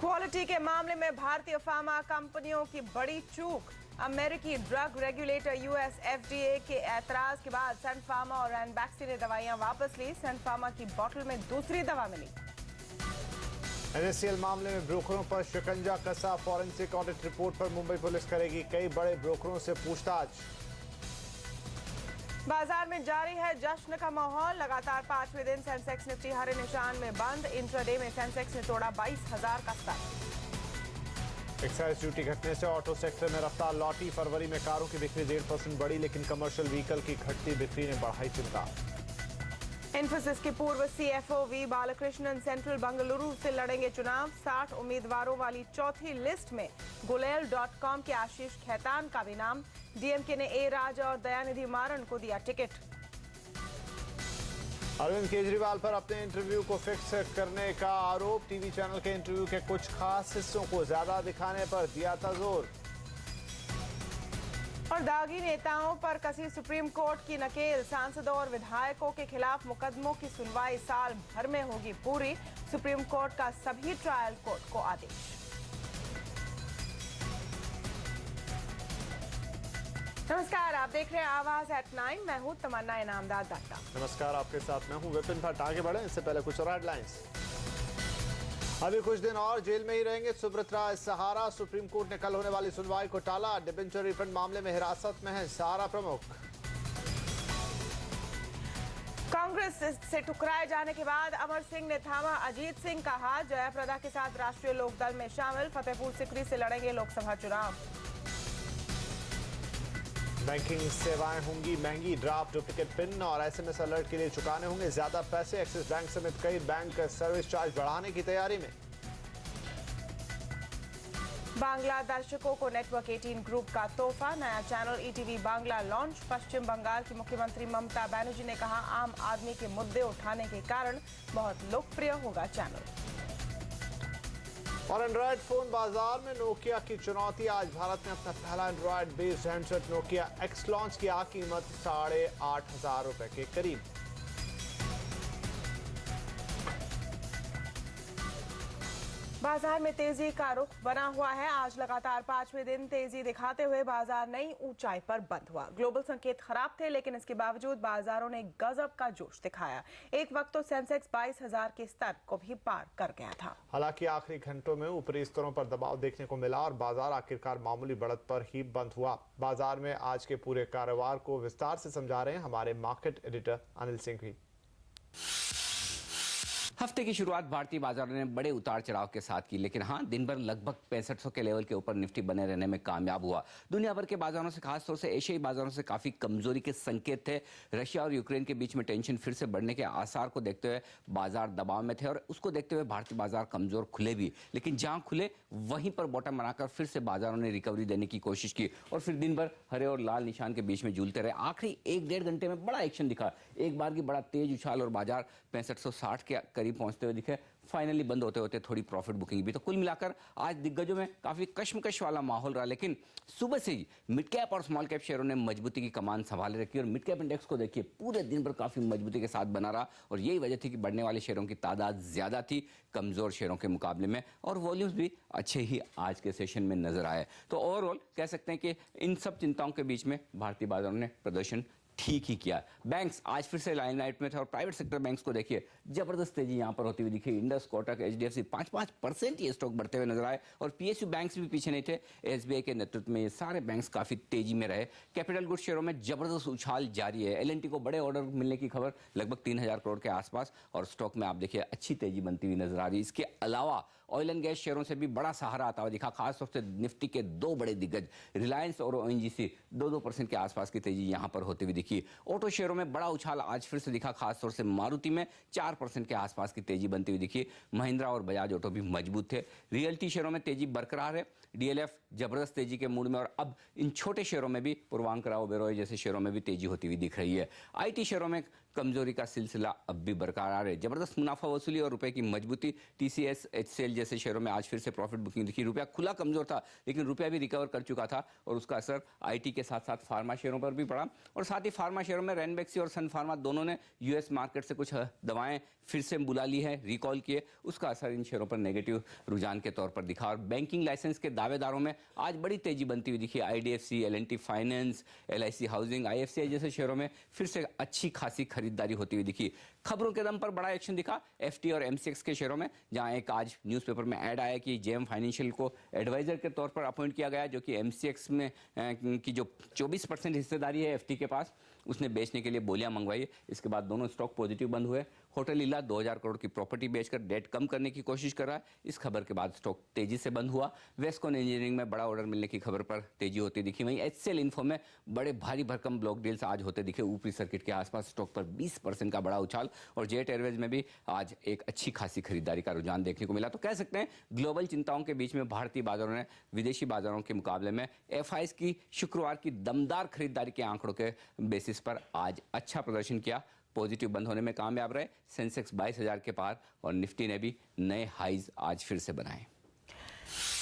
Quality के मामले में भारतीय फार्मा कंपनियों की बड़ी चूक। अमेरिकी ड्रग रेगुलेटर यूएस एफडीए के एतराज के बाद सन फार्मा और रैनबैक्सी ने दवाइयां वापस ली। सन फार्मा की बोतल में दूसरी दवा मिली। एनएससीएल मामले में ब्रोकरों पर शिकंजा कसा। फॉरेंसिक ऑडिट रिपोर्ट पर मुंबई पुलिस करेगी कई बड़े ब्रोकरों से पूछताछ। बाजार में जारी है जश्न का माहौल। लगातार 5वें दिन सेंसेक्स निफ्टी हरे निशान में बंद। इंट्राडे में सेंसेक्स ने तोड़ा 22,000 का स्तर। एक्साइज ड्यूटी घटने से ऑटो सेक्टर में रफ्तार लौटी। फरवरी में कारों की बिक्री 1.5% बढ़ी, लेकिन कमर्शियल व्हीकल की घटती बिक्री ने बढ़ाई चिंता। इन्फोसिस के पूर्व CFO V Balakrishnan Central Bengaluru से लड़ेंगे चुनाव। 60 उम्मीदवारों वाली चौथी लिस्ट में गुलेल.com के आशीष खेतान का भी नाम। डीएमके ने ए राजा और दयानिधि मारन को दिया टिकट। अरविंद केजरीवाल पर अपने इंटरव्यू को फिक्स करने का आरोप। टीवी चैनल के इंटरव्यू के कुछ खास हिस्सों को ज्यादा दिखाने पर दिया था जोर। और दागी नेताओं पर कसी सुप्रीम कोर्ट की नकेल। सांसदों और विधायकों के खिलाफ मुकदमों की सुनवाई साल भर में होगी पूरी। सुप्रीम कोर्ट का सभी ट्रायल कोर्ट को आदेश। नमस्कार, आप देख रहे हैं आवाज एट 9। मैं हूं तमन्ना इनामदार दत्ता। नमस्कार, आपके साथ मैं हूं विपिन भट्ट। आगे बढ़े इससे पहले कुछ और हेडलाइंस। अभी कुछ दिन और जेल में ही रहेंगे सुब्रत राय सहारा। सुप्रीम कोर्ट ने कल होने वाली सुनवाई को टाला। डिबेंचर रिफंड मामले में हिरासत में है सहारा प्रमुख। कांग्रेस से टकराए जाने के बाद अमर सिंह ने थामा अजीत सिंह का हाथ। जयाप्रदा के साथ राष्ट्रीय लोकदल में शामिल। फतेहपुर सिकरी से लड़ेंगे लोकसभा चुनाव। बैंकिंग सेवाएं होंगी महंगी। ड्राफ्ट, डुप्लीकेट पिन और एसएमएस अलर्ट के लिए चुकाने होंगे ज्यादा पैसे। एक्सिस बैंक समेत कई बैंक सर्विस चार्ज बढ़ाने की तैयारी में। बांग्ला दर्शकों को नेटवर्क 18 ग्रुप का तोहफा। नया चैनल ईटीवी बांग्ला लॉन्च। पश्चिम बंगाल की मुख्यमंत्री ममता बनर्जी ने कहा, आम आदमी के मुद्दे उठाने के कारण बहुत लोकप्रिय होगा चैनल। और एंड्रॉयड फोन बाजार में नोकिया की चुनौती। आज भारत ने अपना पहला Android based handset Nokia x launch किया। कीमत 8,500 रुपए के करीब। बाजार में तेजी का रुख बना हुआ है। आज लगातार 5वें दिन तेजी दिखाते हुए बाजार नई ऊंचाई पर बंद हुआ। ग्लोबल संकेत खराब थे, लेकिन इसके बावजूद बाजारों ने गजब का जोश दिखाया। एक वक्त तो सेंसेक्स 22,000 के स्तर को भी पार कर गया था। हालांकि आखिरी घंटों में ऊपरी स्तरों पर दबाव देखने को मिला और बाजार आखिरकार मामूली बढ़त पर ही बंद हुआ। बाजार में आज के पूरे कारोबार को विस्तार से समझा रहे हैं हमारे मार्केट एडिटर अनिल सिंह भी। हफ्ते की शुरुआत भारतीय बाजारों ने बड़े उतार चढ़ाव के साथ की, लेकिन हाँ, दिन भर लगभग 6500 के लेवल के ऊपर निफ्टी बने रहने में कामयाब हुआ। दुनिया भर के बाजारों से, खासतौर से एशियाई बाजारों से काफी कमजोरी के संकेत थे। रशिया और यूक्रेन के बीच में टेंशन फिर से बढ़ने के आसार को देखते हुए बाजार दबाव में थे और उसको देखते हुए भारतीय बाजार कमजोर खुले भी। लेकिन जहां खुले वहीं पर बॉटम बनाकर फिर से बाजारों ने रिकवरी देने की कोशिश की और फिर दिन भर हरे और लाल निशान के बीच में झूलते रहे। आखिरी 1-1.5 घंटे में बड़ा एक्शन दिखा। एक बार की बड़ा तेज उछाल और बाजार 6560 के करीब पहुंचते हुए दिखे। फाइनली बंद होते होते थोड़ी प्रॉफिट बुकिंग भी। तो कुल मिलाकर आज दिग्गजों में काफी कश्मकश वाला माहौल रहा, लेकिन सुबह से ही मिड कैप और स्मॉल कैप शेयरों ने मजबूती की कमान संभाले रखी और मिड कैप इंडेक्स को देखिए पूरे दिन भर काफी मजबूती के साथ बना रहा और यही वजह थी कि बढ़ने वाले शेयरों की तादाद ज्यादा थी कमजोर शेयरों के मुकाबले में और वॉल्यूम्स भी अच्छे ही आज के सेशन में नजर आए। तो ओवरऑल कह सकते हैं कि इन सब चिंताओं के बीच में भारतीय बाजारों ने प्रदर्शन ठीक ही किया। बैंक्स आज फिर से लाइमलाइट में थे और प्राइवेट सेक्टर बैंक्स को देखिए जबरदस्त तेजी यहां पर होती हुई दिखी। इंडस, कोटक, एचडीएफसी 5% ये स्टॉक बढ़ते हुए नजर आए और पीएसयू बैंक्स भी पीछे नहीं थे। एसबीआई के नेतृत्व में ये सारे बैंक्स काफी तेजी में रहे। कैपिटल गुड्स शेयरों में जबरदस्त उछाल जारी है। एलएनटी को बड़े ऑर्डर मिलने की खबर, लगभग 3000 करोड़ के आसपास, और स्टॉक में आप देखिए अच्छी तेजी बनती हुई नजर आ रही है। इसके अलावा ऑयल एंड गैस शेयरों से भी बड़ा सहारा आता हुआ दिखा। खासतौर से निफ्टी के दो बड़े दिग्गज रिलायंस और ओएनजीसी 2% के आसपास की तेजी यहां पर होती हुई दिखी। ऑटो शेयरों में बड़ा उछाल आज फिर से दिखा। खासतौर से मारुति में 4% के आसपास की तेजी बनती हुई दिखी। महिंद्रा और बजाज ऑटो भी मजबूत थे। रियल्टी शेयरों में तेजी बरकरार है। डीएलएफ जबरदस्त तेजी के मूड में और अब इन छोटे शेयरों में भी पूर्वांकरा, ओबेरॉय जैसे शेयरों में भी तेजी होती हुई दिख रही है। आईटी शेयरों में कमजोरी का सिलसिला अब भी बरकरार है। जबरदस्त मुनाफा वसूली और रुपए की मजबूती, टीसीएस, एचसीएल जैसे शेयरों में आज फिर से प्रॉफिट बुकिंग दिखी। रुपया खुला कमजोर था, लेकिन रुपया भी रिकवर कर चुका था और उसका असर आईटी के साथ साथ फार्मा शेयरों पर भी पड़ा। और साथ ही फार्मा शेयरों में रैनबैक्सी और सन फार्मा दोनों ने यूएस मार्केट से कुछ दवाएं फिर से बुला ली है, रिकॉल किए, उसका असर इन शेयरों पर नेगेटिव रुझान के तौर पर दिखा। और बैंकिंग लाइसेंस के दावेदारों में आज बड़ी तेजी बनती हुई दिखी। IDFC, L&T finance, LIC housing, IFCI जैसे शेयरों में फिर से अच्छी खासी खरीदारी होती हुई दिखी। खबरों के दम पर बड़ा एक्शन दिखा एफटी और एमसीएक्स के शेयरों में, जहां एक आज न्यूज़पेपर में ऐड आया कि जेएम फाइनेंशियल को एडवाइजर के तौर पर अपॉइंट किया गया, जो कि एमसीएक्स में की जो 24% हिस्सेदारी है एफटी के पास, उसने बेचने के लिए बोलियां मंगवाई। इसके बाद दोनों स्टॉक पॉजिटिव बंद हुए। होटल लीला 2000 करोड़ की प्रॉपर्टी बेचकर डेट कम करने की कोशिश कर रहा है। इस खबर के बाद स्टॉक तेजी से बंद हुआ। वेस्कॉन इंजीनियरिंग में बड़ा ऑर्डर मिलने की खबर पर तेजी होती दिखी। वहीं एचसीएल इन्फो में बड़े भारी भरकम ब्लॉक डील्स आज होते दिखे। ऊपरी सर्किट के आसपास स्टॉक पर 20% का बड़ा उछाल। और जेट एयरवेज में भी आज एक अच्छी खासी खरीदारी का रुझान देखने को मिला। तो कह सकते हैं ग्लोबल चिंताओं के बीच में भारतीय बाजारों ने विदेशी बाजारों के मुकाबले में एफआईएस की शुक्रवार की दमदार खरीदारी के आंकड़ों के बेसिस पर आज अच्छा प्रदर्शन किया। पॉजिटिव बंद होने में कामयाब रहे। सेंसेक्स 22,000 के पार और निफ्टी ने भी नए हाईज आज फिर से बनाए।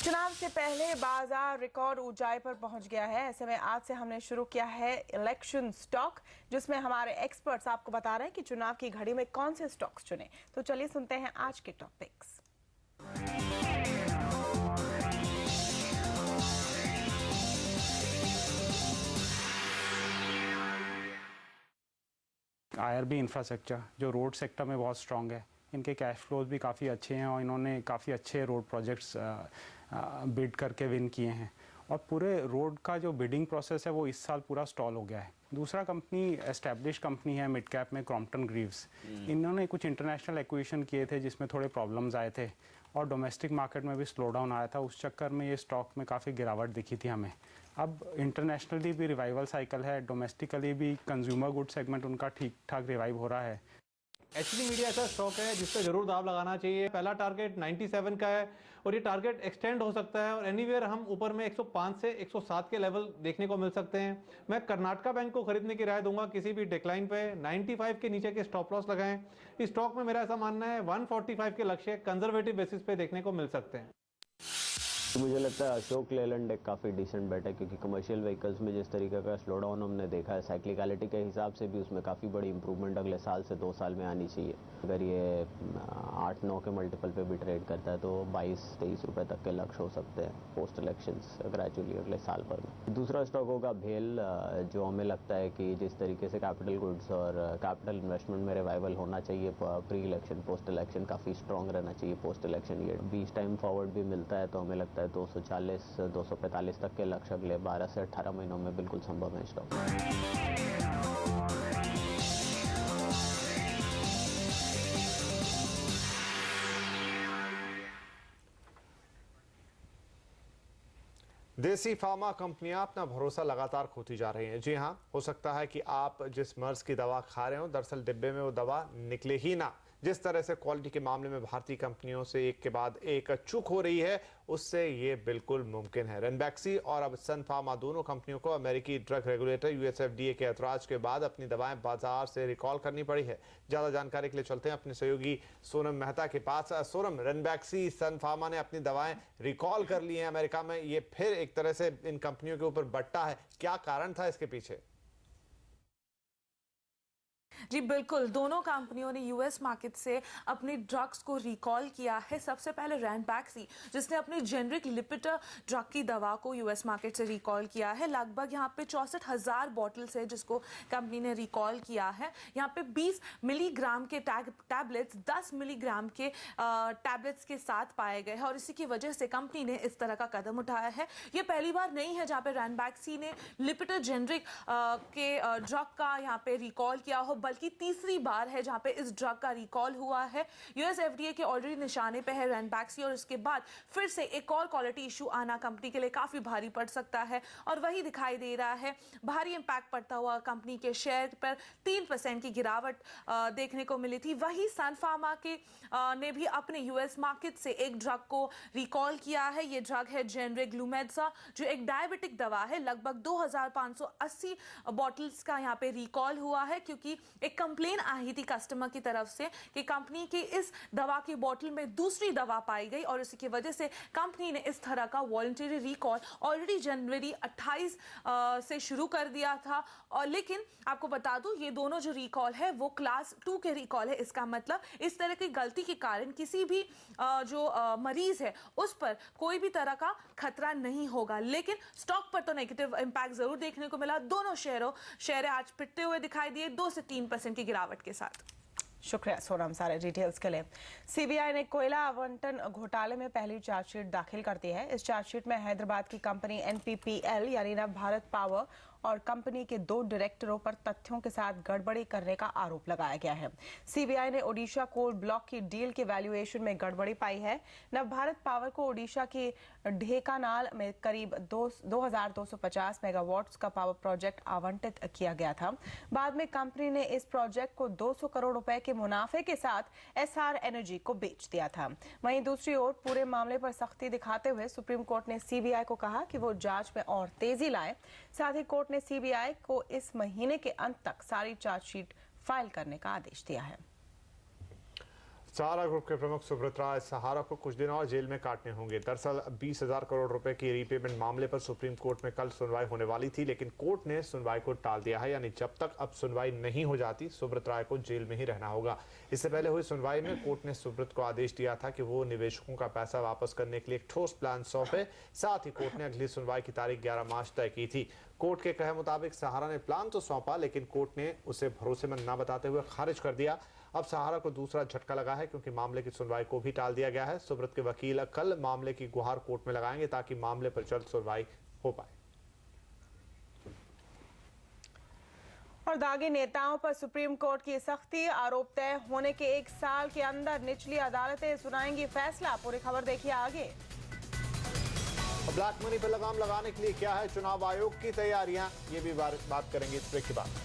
चुनाव से पहले बाजार रिकॉर्ड ऊंचाई पर पहुंच गया है। ऐसे में आज से हमने शुरू किया है इलेक्शन स्टॉक, जिसमें हमारे एक्सपर्ट्स आपको बता रहे हैं कि चुनाव की घड़ी में कौन से स्टॉक्स चुने। तो चलिए सुनते हैं आज के टॉपिक्स। आईआरबी इंफ्रास्ट्रक्चर जो रोड सेक्टर में बहुत स्ट्रांग है, इनके कैश फ्लोज भी काफ़ी अच्छे हैं और इन्होंने काफ़ी अच्छे रोड प्रोजेक्ट्स बिड करके विन किए हैं। और पूरे रोड का जो बिडिंग प्रोसेस है वो इस साल पूरा स्टॉल हो गया है। दूसरा कंपनी एस्टेब्लिश कंपनी है मिड कैप में क्रॉम्पटन ग्रीव्स। इन्होंने कुछ इंटरनेशनल एक्विजिशन किए थे जिसमें थोड़े प्रॉब्लम्स आए थे और डोमेस्टिक मार्केट में भी स्लो डाउन आया था। उस चक्कर में ये स्टॉक में काफ़ी गिरावट दिखी थी हमें। अब इंटरनेशनली भी रिवाइवल साइकिल है, डोमेस्टिकली भी कंज्यूमर गुड सेगमेंट उनका ठीक ठाक रिवाइव हो रहा है। एचडी मीडिया ऐसा स्टॉक है जिस पर जरूर दाव लगाना चाहिए। पहला टारगेट 97 का है और ये टारगेट एक्सटेंड हो सकता है और एनीवेयर हम ऊपर में 105 से 107 के लेवल देखने को मिल सकते हैं। मैं कर्नाटका बैंक को खरीदने की राय दूंगा किसी भी डिक्लाइन पे। 95 के नीचे के स्टॉप लॉस लगाएं। इस स्टॉक में मेरा ऐसा मानना है 145 के लक्ष्य कंजर्वेटिव बेसिस पे देखने को मिल सकते हैं। मुझे लगता है अशोक लेलैंड एक काफ़ी डिसेंट बेट है, क्योंकि कमर्शियल व्हीकल्स में जिस तरीके का स्लो डाउन हमने देखा है साइक्लिकलिटी के हिसाब से भी उसमें काफ़ी बड़ी इंप्रूवमेंट अगले साल से 2 साल में आनी चाहिए। अगर ये 8-9 के मल्टीपल पे भी ट्रेड करता है तो 22-23 रुपये तक के लक्ष्य हो सकते हैं पोस्ट इलेक्शंस ग्रेजुअली अगले साल भर में। दूसरा स्टॉक होगा भेल, जो हमें लगता है कि जिस तरीके से कैपिटल गुड्स और कैपिटल इन्वेस्टमेंट में रिवाइवल होना चाहिए प्री इलेक्शन पोस्ट इलेक्शन काफ़ी स्ट्रॉन्ग रहना चाहिए पोस्ट इलेक्शन। ये 20 टाइम फॉरवर्ड भी मिलता है तो हमें लगता है 240-245 तक के लक्ष्य अगले 12 से 18 महीनों में बिल्कुल संभव है स्टॉक। देसी फार्मा कंपनियां अपना भरोसा लगातार खोती जा रही हैं। जी हां, हो सकता है कि आप जिस मर्ज की दवा खा रहे हो दरअसल डिब्बे में वो दवा निकले ही ना। जिस तरह से क्वालिटी के मामले में भारतीय कंपनियों से एक के बाद एक चूक हो रही है, उससे ये बिल्कुल मुमकिन है। रैनबैक्सी और अब सन फार्मा दोनों कंपनियों को अमेरिकी ड्रग रेगुलेटर यूएसएफडीए के ऐतराज के बाद अपनी दवाएं बाजार से रिकॉल करनी पड़ी है। ज्यादा जानकारी के लिए चलते हैं अपने सहयोगी सोनम मेहता के पास। सोनम, रैनबैक्सी, सन फार्मा ने अपनी दवाएं रिकॉल कर ली हैं अमेरिका में, ये फिर एक तरह से इन कंपनियों के ऊपर बट्टा है, क्या कारण था इसके पीछे? जी बिल्कुल, दोनों कंपनियों ने यूएस मार्केट से अपने ड्रग्स को रिकॉल किया है। सबसे पहले रैनबैक्सी, जिसने अपनी जेनरिक लिपिटर ड्रग की दवा को यूएस मार्केट से रिकॉल किया है। लगभग यहाँ पे 64,000 बॉटल्स है जिसको कंपनी ने रिकॉल किया है। यहाँ पे 20 मिलीग्राम के टैबलेट्स 10 मिलीग्राम के टैबलेट्स के साथ पाए गए हैं और इसी की वजह से कंपनी ने इस तरह का कदम उठाया है। ये पहली बार नहीं है जहाँ पे रैनबैक्सी ने लिपिटर जेनरिक के ड्रग का यहाँ पे रिकॉल किया हो, बल्कि तीसरी बार है जहां पे इस ड्रग का रिकॉल हुआ है। यूएस एफडीए के ऑलरेडी निशाने पे है रैनबैक्सी और इसके बाद फिर से एक और क्वालिटी इशू आना कंपनी के लिए काफी भारी पड़ सकता है और वही दिखाई दे रहा है। भारी इंपैक्ट पड़ता हुआ कंपनी के शेयर पर 3% की गिरावट देखने को मिली थी। वही सन फार्मा के ने भी अपने यूएस मार्केट से एक ड्रग को रिकॉल किया है। ये ड्रग है जेनरिक ग्लूमेडजा, जो एक डायबिटिक दवा है। लगभग 2,580 बॉटल्स का यहाँ पे रिकॉल हुआ है, क्योंकि एक कंप्लेन आई थी कस्टमर की तरफ से कि कंपनी की इस दवा की बोतल में दूसरी दवा पाई गई और इसकी वजह से कंपनी ने इस तरह का वॉलंटरी रिकॉल ऑलरेडी जनवरी 28 से शुरू कर दिया था। और लेकिन आपको बता दूं ये दोनों जो रिकॉल है वो क्लास 2 के रिकॉल है। इसका मतलब इस तरह की गलती के कारण किसी भी जो मरीज है उस पर कोई भी तरह का खतरा नहीं होगा। लेकिन स्टॉक पर तो नेगेटिव इंपैक्ट जरूर देखने को मिला। दोनों शेयर आज पिटते हुए दिखाई दिए 2 से 3% की गिरावट के साथ। शुक्रिया सोनम सारे डिटेल्स के लिए। सीबीआई ने कोयला आवंटन घोटाले में पहली चार्जशीट दाखिल कर दी है। इस चार्जशीट में हैदराबाद की कंपनी एनपीपीएल यानी नव भारत पावर और कंपनी के 2 डायरेक्टरों पर तथ्यों के साथ गड़बड़ी करने का आरोप लगाया गया है। सीबीआई ने ओडिशा कोल ब्लॉक की डील के वैल्यूएशन में गड़बड़ी पाई है। नव भारत पावर को ओडिशा की ढेकानाल में करीब 2250 मेगावाट्स का पावर प्रोजेक्ट आवंटित किया गया था। बाद में कंपनी ने इस प्रोजेक्ट को 200 करोड़ रुपए के मुनाफे के साथ एसआर एनर्जी को बेच दिया था। वहीं दूसरी ओर पूरे मामले पर सख्ती दिखाते हुए सुप्रीम कोर्ट ने सीबीआई को कहा कि वो जांच में और तेजी लाए। साथ ही कोर्ट ने सीबीआई को इस महीने के अंत तक सारी चार्जशीट फाइल करने का आदेश दिया है। सहारा ग्रुप के प्रमुख सुब्रत राय सहारा को कुछ दिन और जेल में काटने होंगे। दरअसल 20,000 करोड़ रुपए की रीपेमेंट मामले पर सुप्रीम कोर्ट में कल सुनवाई होने वाली थी, लेकिन कोर्ट ने सुनवाई को टाल दिया है। यानी जब तक अब सुनवाई नहीं हो जाती सुब्रत राय को जेल में ही रहना होगा। इससे पहले हुई सुनवाई में कोर्ट ने सुब्रत को आदेश दिया था कि वो निवेशकों का पैसा वापस करने के लिए एक ठोस प्लान सौंपे। साथ ही कोर्ट ने अगली सुनवाई की तारीख 11 मार्च तय की थी। कोर्ट के कहे मुताबिक सहारा ने प्लान तो सौंपा, लेकिन कोर्ट ने उसे भरोसेमंद न बताते हुए खारिज कर दिया। अब सहारा को दूसरा झटका लगा है क्योंकि मामले की सुनवाई को भी टाल दिया गया है। सुब्रत के वकील कल मामले की गुहार कोर्ट में लगाएंगे ताकि मामले पर जल्द सुनवाई हो पाए। और दागी नेताओं पर सुप्रीम कोर्ट की सख्ती। आरोप तय होने के 1 साल के अंदर निचली अदालतें सुनाएंगी फैसला। पूरी खबर देखिए आगे। ब्लैक मनी पर लगाम लगाने के लिए क्या है चुनाव आयोग की तैयारियां, ये भी बात करेंगे इस ब्रेक के बाद।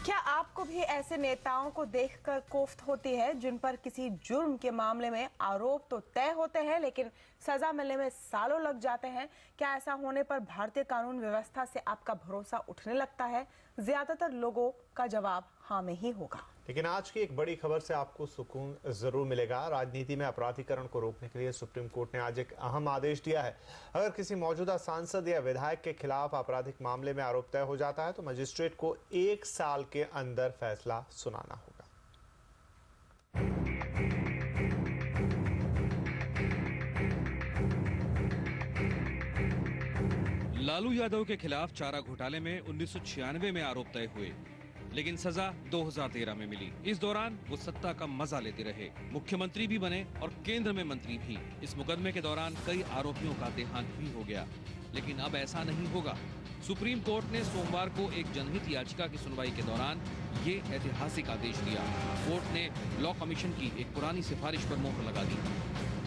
क्या आपको भी ऐसे नेताओं को देखकर कोफ्त होती है जिन पर किसी जुर्म के मामले में आरोप तो तय होते हैं लेकिन सजा मिलने में सालों लग जाते हैं? क्या ऐसा होने पर भारतीय कानून व्यवस्था से आपका भरोसा उठने लगता है? ज्यादातर लोगों का जवाब हाँ में ही होगा। लेकिन आज की एक बड़ी खबर से आपको सुकून जरूर मिलेगा। राजनीति में अपराधीकरण को रोकने के लिए सुप्रीम कोर्ट ने आज एक अहम आदेश दिया है। अगर किसी मौजूदा सांसद या विधायक के खिलाफ आपराधिक मामले में आरोप तय हो जाता है तो मजिस्ट्रेट को 1 साल के अंदर फैसला सुनाना होगा। लालू यादव के खिलाफ चारा घोटाले में 1996 में आरोप तय हुए, लेकिन सजा 2013 में मिली। इस दौरान वो सत्ता का मजा लेते रहे, मुख्यमंत्री भी बने और केंद्र में मंत्री भी। इस मुकदमे के दौरान कई आरोपियों का देहांत भी हो गया, लेकिन अब ऐसा नहीं होगा। सुप्रीम कोर्ट ने सोमवार को एक जनहित याचिका की सुनवाई के दौरान ये ऐतिहासिक आदेश दिया। कोर्ट ने लॉ कमीशन की एक पुरानी सिफारिश पर मोहर लगा दी।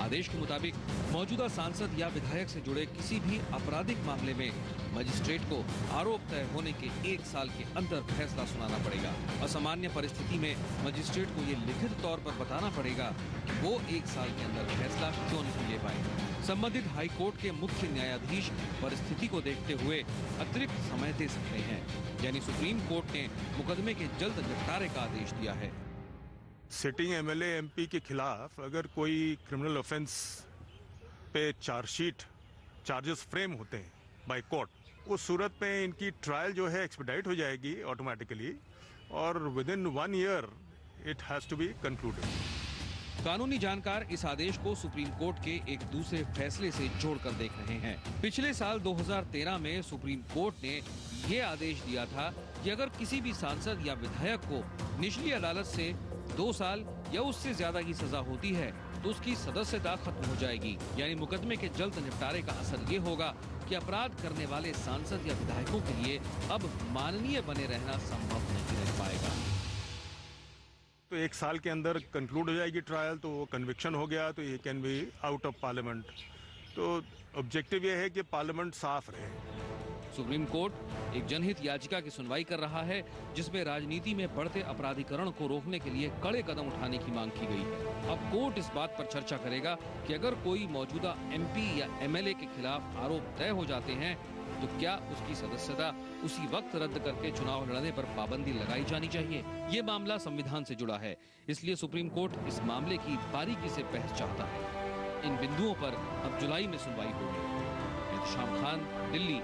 आदेश के मुताबिक मौजूदा सांसद या विधायक से जुड़े किसी भी आपराधिक मामले में मजिस्ट्रेट को आरोप तय होने के 1 साल के अंदर फैसला सुनाना पड़ेगा। असामान्य परिस्थिति में मजिस्ट्रेट को ये लिखित तौर पर बताना पड़ेगा कि वो 1 साल के अंदर फैसला क्यों नहीं ले पाए। संबंधित हाई कोर्ट के मुख्य न्यायाधीश परिस्थिति को देखते हुए अतिरिक्त समय दे सकते हैं। यानी सुप्रीम कोर्ट ने मुकदमे के जल्द निपटारे का आदेश दिया है। सिटिंग एमएलए एमपी के खिलाफ अगर कोई क्रिमिनल ऑफेंस पे चार्जेस फ्रेम होते हैं बाय कोर्ट, उस सूरत में इनकी ट्रायल जो है एक्सपेडाइट हो जाएगी ऑटोमेटिकली और within 1 year it has to be concluded. कानूनी जानकार इस आदेश को सुप्रीम कोर्ट के एक दूसरे फैसले से जोड़कर देख रहे हैं। पिछले साल 2013 में सुप्रीम कोर्ट ने ये आदेश दिया था कि अगर किसी भी सांसद या विधायक को निचली अदालत से 2 साल या उससे ज्यादा की सजा होती है तो उसकी सदस्यता खत्म हो जाएगी। यानी मुकदमे के जल्द निपटारे का असर ये होगा कि अपराध करने वाले सांसद या विधायकों के लिए अब माननीय बने रहना संभव नहीं रह पाएगा। तो 1 साल के अंदर कंक्लूड हो जाएगी ट्रायल, तो वो कन्विक्शन हो गया तो ये can be out of parliament. तो ऑब्जेक्टिव ये है कि पार्लियामेंट साफ रहे। सुप्रीम कोर्ट एक जनहित याचिका की सुनवाई कर रहा है जिसमें राजनीति में बढ़ते अपराधीकरण को रोकने के लिए कड़े कदम उठाने की मांग की गई है। अब कोर्ट इस बात पर चर्चा करेगा कि अगर कोई मौजूदा एमपी या एमएलए के खिलाफ आरोप तय हो जाते हैं तो क्या उसकी सदस्यता उसी वक्त रद्द करके चुनाव लड़ने पर पाबंदी लगाई जानी चाहिए। ये मामला संविधान से जुड़ा है, इसलिए सुप्रीम कोर्ट इस मामले की बारीकी से बहस चाहता है। इन बिंदुओं पर अब जुलाई में सुनवाई होगी। शाम खान, दिल्ली।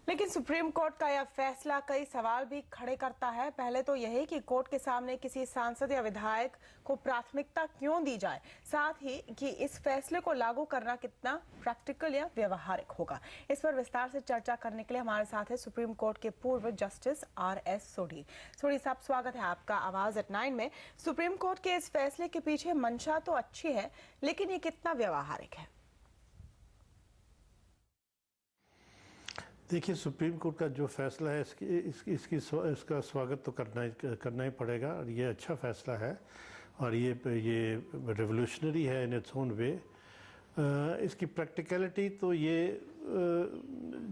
लेकिन सुप्रीम कोर्ट का यह फैसला कई सवाल भी खड़े करता है। पहले तो यही कि कोर्ट के सामने किसी सांसद या विधायक को प्राथमिकता क्यों दी जाए, साथ ही कि इस फैसले को लागू करना कितना प्रैक्टिकल या व्यवहारिक होगा। इस पर विस्तार से चर्चा करने के लिए हमारे साथ है सुप्रीम कोर्ट के पूर्व जस्टिस RS सोढ़ी। सोढ़ी साहब, स्वागत है आपका आवाज एट 9 में। सुप्रीम कोर्ट के इस फैसले के पीछे मंशा तो अच्छी है, लेकिन ये कितना व्यवहारिक है? देखिए, सुप्रीम कोर्ट का जो फैसला है इसका स्वागत तो करना ही पड़ेगा और ये अच्छा फैसला है और ये रेवोल्यूशनरी है इन इट्स ओन वे। इसकी प्रैक्टिकलिटी तो ये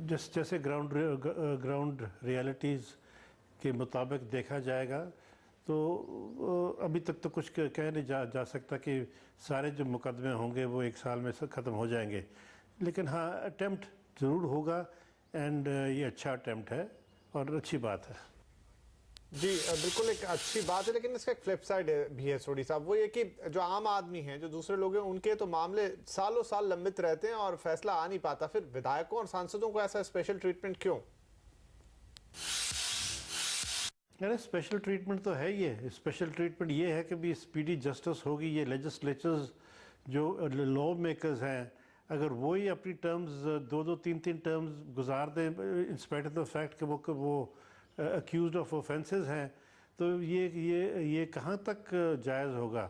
जैसे ग्राउंड रियलिटीज़ के मुताबिक देखा जाएगा तो अभी तक तो कुछ कह नहीं जा सकता कि सारे जो मुकदमे होंगे वो एक साल में ख़त्म हो जाएंगे, लेकिन हाँ, अटेम्प्ट ज़रूर होगा एंड ये अच्छा अटेम्प्ट है और अच्छी बात है। जी बिल्कुल, एक अच्छी बात है, लेकिन इसका एक फ्लिप साइड भी है सोढ़ी साहब। वो ये कि जो आम आदमी हैं, जो दूसरे लोग हैं, उनके तो मामले सालों साल लंबित रहते हैं और फैसला आ नहीं पाता। फिर विधायकों और सांसदों को ऐसा स्पेशल ट्रीटमेंट क्यों? अरे स्पेशल ट्रीटमेंट तो है, ये स्पेशल ट्रीटमेंट ये है कि भी स्पीडी जस्टिस होगी। ये लेजिस्लेचर्स जो लॉ मेकर्स हैं, अगर वही अपनी टर्म्स दो तीन टर्म्स गुजार दें इंस्पाइट ऑफ द फैक्ट कि वो अक्यूज्ड ऑफ ऑफेंसेस हैं, तो ये कहाँ तक जायज़ होगा।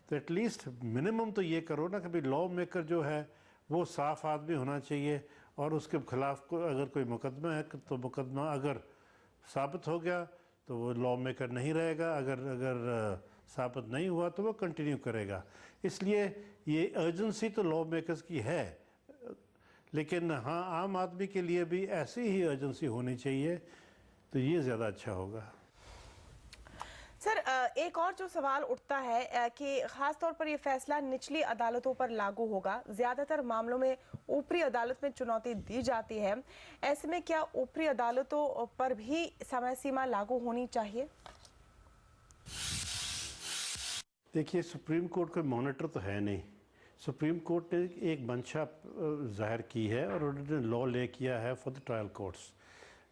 तो एटलीस्ट मिनिमम तो ये करो ना कि भाई लॉ मेकर जो है वो साफ आदमी होना चाहिए और उसके खिलाफ अगर कोई मुकदमा है तो मुकदमा अगर साबित हो गया तो वो लॉ मेकर नहीं रहेगा, अगर साबित नहीं हुआ तो वो कंटिन्यू करेगा। इसलिए ये अर्जेंसी तो लॉ मेकर्स की है, लेकिन हाँ, आम आदमी के लिए भी ऐसी ही अर्जेंसी होनी चाहिए, तो ये ज़्यादा अच्छा होगा। सर, एक और जो सवाल उठता है कि खास तौर पर ये फैसला निचली अदालतों पर लागू होगा। ज्यादातर मामलों में ऊपरी अदालत में चुनौती दी जाती है। ऐसे में क्या ऊपरी अदालतों पर भी समय सीमा लागू होनी चाहिए? देखिए, सुप्रीम कोर्ट का मॉनिटर तो है नहीं। सुप्रीम कोर्ट ने एक मंशा जाहिर की है और उन्होंने लॉ ले किया है फॉर द ट्रायल कोर्ट्स,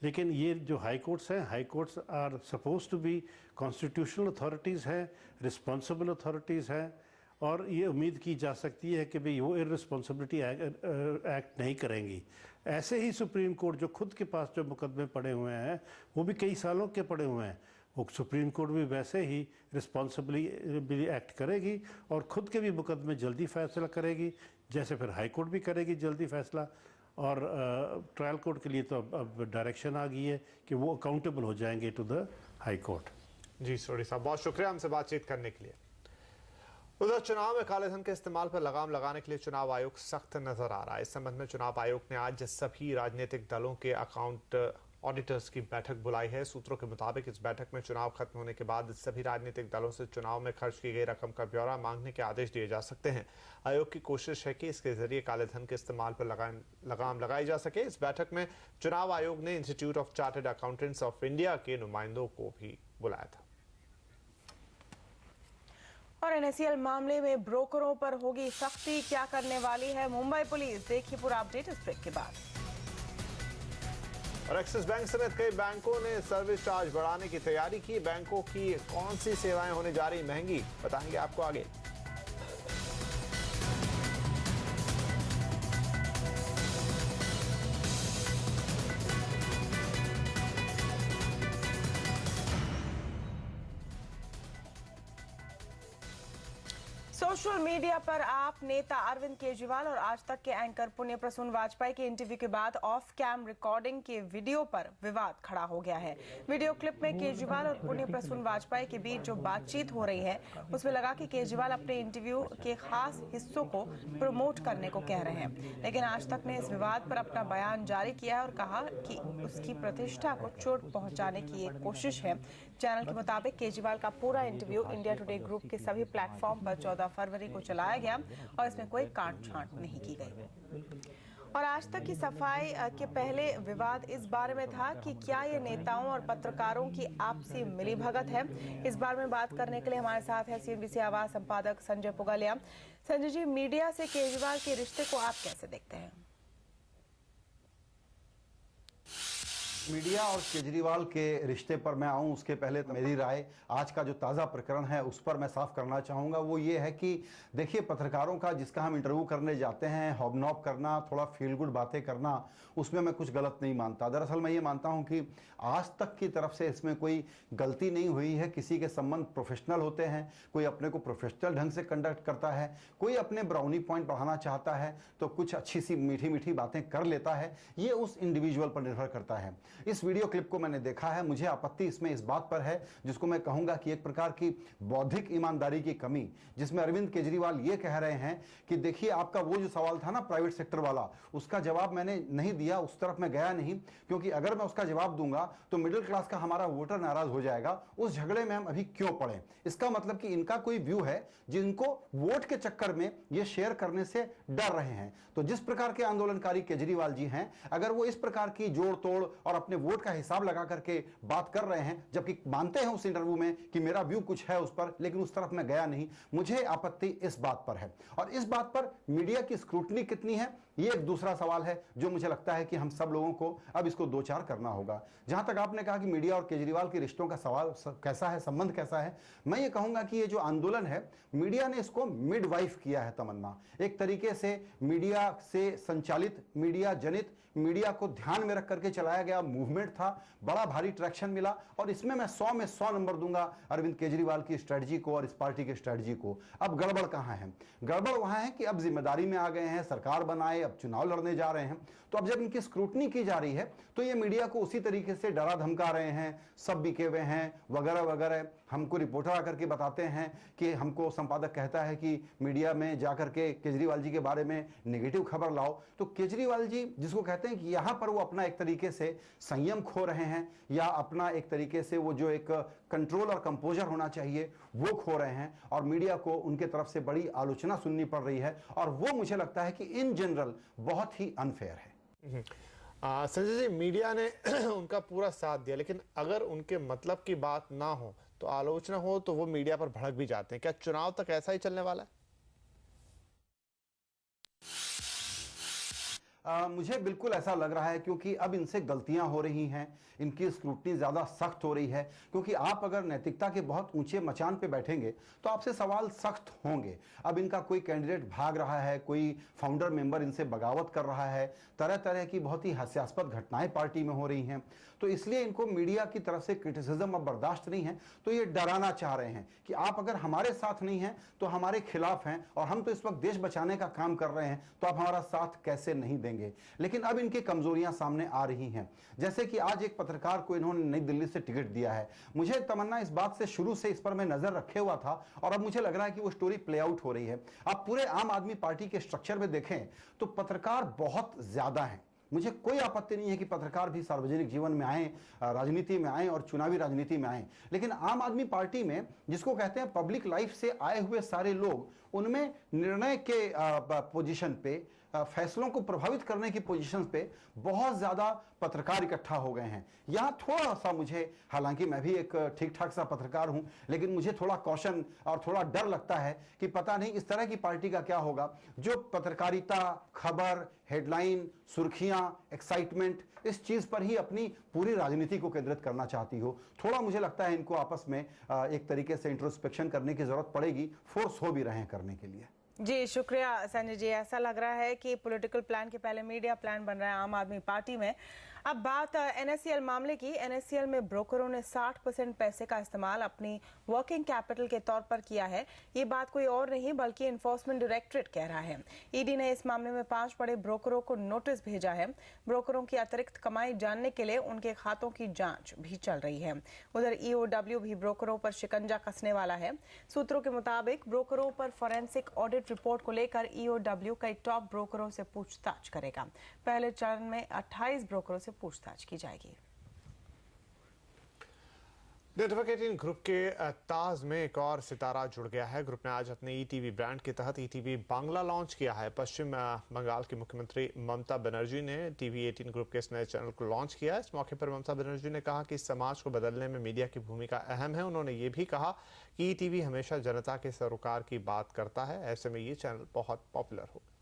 लेकिन ये जो हाई कोर्ट्स हैं, high courts are suppose to be constitutional authorities हैं, रिस्पॉन्सिबल अथॉरिटीज़ हैं, और ये उम्मीद की जा सकती है कि भाई वो इररिस्पॉन्सिबिलिटी एक्ट नहीं करेंगी। ऐसे ही सुप्रीम कोर्ट जो खुद के पास जो मुकदमे पड़े हुए हैं वो भी कई सालों के पड़े हुए हैं, वो सुप्रीम कोर्ट भी वैसे ही रिस्पॉन्सिबली एक्ट करेगी और ख़ुद के भी मुकदमे जल्दी फैसला करेगी, जैसे फिर हाई कोर्ट भी करेगी जल्दी फैसला। और ट्रायल कोर्ट के लिए तो अब डायरेक्शन आ गई है कि वो अकाउंटेबल हो जाएंगे टू द हाई कोर्ट। जी सोढ़ी साहब, बहुत शुक्रिया हमसे बातचीत करने के लिए। उधर चुनाव में काले धन के इस्तेमाल पर लगाम लगाने के लिए चुनाव आयोग सख्त नजर आ रहा है। इस संबंध में चुनाव आयोग ने आज सभी राजनीतिक दलों के अकाउंट ऑडिटर्स की बैठक बुलाई है। सूत्रों के मुताबिक इस बैठक में चुनाव खत्म होने के बाद सभी राजनीतिक दलों से चुनाव में खर्च की गई रकम का ब्यौरा मांगने के आदेश दिए जा सकते हैं। आयोग की कोशिश है कि इसके जरिए काले धन के इस्तेमाल पर लगाम लगाई जा सके। इस बैठक में चुनाव आयोग ने institute of chartered accountants of India के नुमाइंदों को भी बुलाया था। और NSCL मामले में ब्रोकरों पर होगी सख्ती, क्या करने वाली है मुंबई पुलिस? देखिए पूरा अपडेट इस ब्रेक के बाद। और एक्सिस बैंक समेत कई बैंकों ने सर्विस चार्ज बढ़ाने की तैयारी की। बैंकों की कौन सी सेवाएं होने जा रही महंगी, बताएंगे आपको आगे। सोशल मीडिया पर आप नेता अरविंद केजरीवाल और आज तक के एंकर पुण्य प्रसून वाजपेयी के इंटरव्यू के बाद ऑफ कैम रिकॉर्डिंग के वीडियो पर विवाद खड़ा हो गया है। वीडियो क्लिप में केजरीवाल और पुण्य प्रसून वाजपेयी के बीच जो बातचीत हो रही है उसमें लगा कि केजरीवाल अपने इंटरव्यू के खास हिस्सों को प्रमोट करने को कह रहे हैं, लेकिन आज तक ने इस विवाद पर अपना बयान जारी किया है और कहा कि उसकी प्रतिष्ठा को चोट पहुंचाने की एक कोशिश है। चैनल के मुताबिक केजरीवाल का पूरा इंटरव्यू इंडिया टुडे ग्रुप के सभी प्लेटफॉर्म पर 14 फरवरी को चलाया गया और इसमें कोई काट छांट नहीं की गई। और आज तक की सफाई के पहले विवाद इस बारे में था कि क्या ये नेताओं और पत्रकारों की आपसी मिलीभगत है। इस बारे में बात करने के लिए हमारे साथ है CNBC आवाज संपादक संजय पुगालिया। संजय जी, मीडिया से केजरीवाल के रिश्ते को आप कैसे देखते हैं? मीडिया और केजरीवाल के रिश्ते पर मैं आऊं उसके पहले मेरी राय आज का जो ताज़ा प्रकरण है उस पर मैं साफ करना चाहूँगा। वो ये है कि देखिए, पत्रकारों का जिसका हम इंटरव्यू करने जाते हैं, हॉबनॉब करना, थोड़ा फील गुड बातें करना, उसमें मैं कुछ गलत नहीं मानता। दरअसल मैं ये मानता हूँ कि आज तक की तरफ से इसमें कोई गलती नहीं हुई है। किसी के संबंध प्रोफेशनल होते हैं, कोई अपने को प्रोफेशनल ढंग से कंडक्ट करता है, कोई अपने ब्राउनी पॉइंट बढ़ाना चाहता है तो कुछ अच्छी सी मीठी मीठी बातें कर लेता है। ये उस इंडिविजुअल पर निर्भर करता है। इस वीडियो क्लिप को मैंने देखा है, मुझे आपत्ति इसमें इस बात पर है जिसको मैं कहूंगा कि एक प्रकार की बौद्धिक ईमानदारी की कमी, जिसमें अरविंद केजरीवाल ये कह रहे हैं कि देखिए, आपका वो जो सवाल था ना प्राइवेट सेक्टर वाला, उसका जवाब मैंने नहीं दिया, उस तरफ मैं गया नहीं, क्योंकि अगर मैं उसका जवाब दूंगा तो मिडिल क्लास का हमारा वोटर नाराज हो जाएगा। उस झगड़े में हम अभी क्यों पड़े? इसका मतलब कि इनका कोई व्यू है जिनको वोट के चक्कर में ये शेयर करने से डर रहे हैं। तो जिस प्रकार के आंदोलनकारी केजरीवाल जी हैं, अगर वो इस प्रकार की जोड़ तोड़ और अपने वोट का हिसाब लगा करके बात कर रहे हैं, जबकि मानते हैं उस इंटरव्यू में कि मेरा व्यू कुछ है उस पर, लेकिन उस तरफ मैं गया नहीं, मुझे आपत्ति इस बात पर है। और इस बात पर मीडिया की स्क्रूटनी कितनी है, ये एक दूसरा सवाल है जो मुझे लगता है कि हम सब लोगों को अब इसको दो चार करना होगा। जहां तक आपने कहा कि मीडिया और केजरीवाल के रिश्तों का सवाल कैसा है, संबंध कैसा है, मैं ये कहूंगा कि ये जो आंदोलन है, मीडिया ने इसको मिडवाइफ किया है। तमन्ना एक तरीके से मीडिया से संचालित, मीडिया जनित, मीडिया को ध्यान में रख करके चलाया गया मूवमेंट था। बड़ा भारी ट्रैक्शन मिला और इसमें मैं 100 में 100 नंबर दूंगा अरविंद केजरीवाल की स्ट्रेटजी को और इस पार्टी की स्ट्रेटजी को। अब गड़बड़ कहां है? गड़बड़ वहां है कि अब जिम्मेदारी में आ गए हैं, सरकार बनाए, अब चुनाव लड़ने जा रहे हैं, तो अब जब इनकी स्क्रूटनी की जा रही है तो ये मीडिया को उसी तरीके से डरा धमका रहे हैं, सब बिके हुए हैं वगैरह वगैरह। हमको रिपोर्टर आकर के बताते हैं कि हमको संपादक कहता है कि मीडिया में जाकर के केजरीवाल जी के बारे में नेगेटिव खबर लाओ। तो केजरीवाल जी जिसको कहते हैं कि यहां पर वो अपना एक तरीके से संयम खो रहे हैं, या अपना एक तरीके से वो जो एक कंट्रोल और कंपोजर होना चाहिए वो खो रहे हैं, और मीडिया को उनके तरफ से बड़ी आलोचना सुननी पड़ रही है, और वो मुझे लगता है कि इन जनरल बहुत ही अनफेयर है। संजय जी, मीडिया ने उनका पूरा साथ दिया, लेकिन अगर उनके मतलब की बात ना हो तो आलोचना हो तो वो मीडिया पर भड़क भी जाते हैं। क्या चुनाव तक ऐसा ही चलने वाला है? मुझे बिल्कुल ऐसा लग रहा है, क्योंकि अब इनसे गलतियां हो रही हैं, इनकी स्क्रूटनी ज़्यादा सख्त हो रही है। क्योंकि आप अगर नैतिकता के बहुत ऊंचे मचान पे बैठेंगे तो आपसे सवाल सख्त होंगे। अब इनका कोई कैंडिडेट भाग रहा है, कोई फाउंडर मेंबर इनसे बगावत कर रहा है, तरह तरह की बहुत ही हास्यास्पद घटनाएं पार्टी में हो रही हैं, तो इसलिए इनको मीडिया की तरफ से क्रिटिसिज्म अब बर्दाश्त नहीं है। तो ये डराना चाह रहे हैं कि आप अगर हमारे साथ नहीं हैं तो हमारे खिलाफ हैं, और हम तो इस वक्त देश बचाने का काम कर रहे हैं, तो आप हमारा साथ कैसे नहीं देंगे। लेकिन अब इनकी कमजोरियां सामने आ रही हैं, जैसे कि आज एक पत्रकार को इन्होंने नई दिल्ली से टिकट दिया है। मुझे तमन्ना इस बात से शुरू से इस पर मैं नजर रखे हुआ था, और अब मुझे लग रहा है कि वो स्टोरी प्ले आउट हो रही है। आप पूरे आम आदमी पार्टी के स्ट्रक्चर में देखें तो पत्रकार बहुत ज्यादा हैं। मुझे कोई आपत्ति नहीं है कि पत्रकार भी सार्वजनिक जीवन में आए, राजनीति में आए और चुनावी राजनीति में आए, लेकिन आम आदमी पार्टी में जिसको कहते हैं पब्लिक लाइफ से आए हुए सारे लोग, उनमें निर्णय के पोजीशन पे, फैसलों को प्रभावित करने की पोजीशन पे बहुत ज्यादा पत्रकार इकट्ठा हो गए हैं। यहाँ थोड़ा सा मुझे, हालांकि मैं भी एक ठीक ठाक सा पत्रकार हूं, लेकिन मुझे थोड़ा कॉशन और थोड़ा डर लगता है कि पता नहीं इस तरह की पार्टी का क्या होगा जो पत्रकारिता, खबर, हेडलाइन, सुर्खियां, एक्साइटमेंट, इस चीज पर ही अपनी पूरी राजनीति को केंद्रित करना चाहती हो। थोड़ा मुझे लगता है इनको आपस में एक तरीके से इंट्रोस्पेक्शन करने की जरूरत पड़ेगी, फोर्स हो भी रहे हैं करने के लिए। जी शुक्रिया संजय जी। ऐसा लग रहा है कि पॉलिटिकल प्लान के पहले मीडिया प्लान बन रहा है आम आदमी पार्टी में। अब बात NSCL मामले की। NSCL में ब्रोकरों ने 60% पैसे का इस्तेमाल अपनी वर्किंग कैपिटल के तौर पर किया है। ये बात कोई और नहीं बल्कि इन्फोर्समेंट डायरेक्टरेट कह रहा है। ईडी ने इस मामले में 5 बड़े ब्रोकरों को नोटिस भेजा है। ब्रोकरों की अतिरिक्त कमाई जानने के लिए उनके खातों की जांच भी चल रही है। उधर EOW भी ब्रोकरों पर शिकंजा कसने वाला है। सूत्रों के मुताबिक ब्रोकरों पर फॉरेंसिक ऑडिट रिपोर्ट को लेकर EOW कई टॉप ब्रोकरों से पूछताछ करेगा। पहले चरण में 28 ब्रोकरों से पूछताछ की जाएगी। नेटवर्क 18 ग्रुप के ताज में एक और सितारा जुड़ गया है। ग्रुप ने आज अपने ETV ब्रांड के तहत ETV बांग्ला लॉन्च किया है। पश्चिम बंगाल की मुख्यमंत्री ममता बनर्जी ने TV 18 ग्रुप के इस नए चैनल को लॉन्च किया। इस मौके पर ममता बनर्जी ने कहा कि समाज को बदलने में मीडिया की भूमिका अहम है। उन्होंने ये भी कहा कि ETV हमेशा जनता के सरोकार की बात करता है, ऐसे में ये चैनल बहुत पॉपुलर होगा।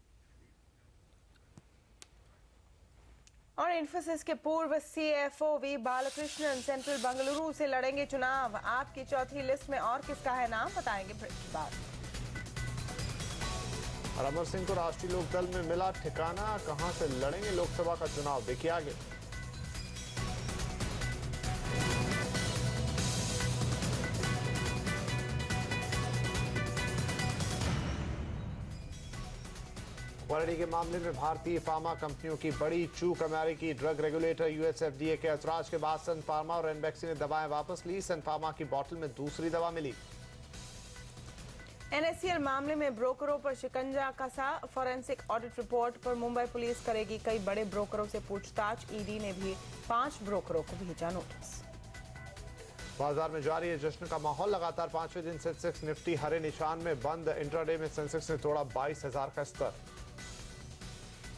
और इन्फोसिस के पूर्व CFO V Balakrishnan Central Bengaluru से लड़ेंगे चुनाव। आपकी चौथी लिस्ट में और किसका है नाम, बताएंगे ब्रेक के बाद। और अमर सिंह को राष्ट्रीय लोकदल में मिला ठिकाना, कहां से लड़ेंगे लोकसभा का चुनाव, देखिए आगे। क्वालिटी के मामले में भारतीय फार्मा कंपनियों की बड़ी चूक। अमेरिकी ड्रग रेगुलेटर US FDA के ऐतराज के बाद सन फार्मा और रेनबैक्सी ने दवाएं वापस ली। सन फार्मा की बोतल में दूसरी दवा मिली। NSCL मामले में ब्रोकरों पर शिकंजा कसा। फॉरेंसिक ऑडिट रिपोर्ट पर मुंबई पुलिस करेगी कई बड़े ब्रोकरों से पूछताछ। ईडी ने भी 5 ब्रोकरों को भेजा नोटिस। बाजार में जारी है जश्न का माहौल। लगातार 5वें दिन सेंसेक्स निफ्टी हरे निशान में बंद। इंट्राडे में सेंसेक्स ने तोड़ा 22,000 का स्तर।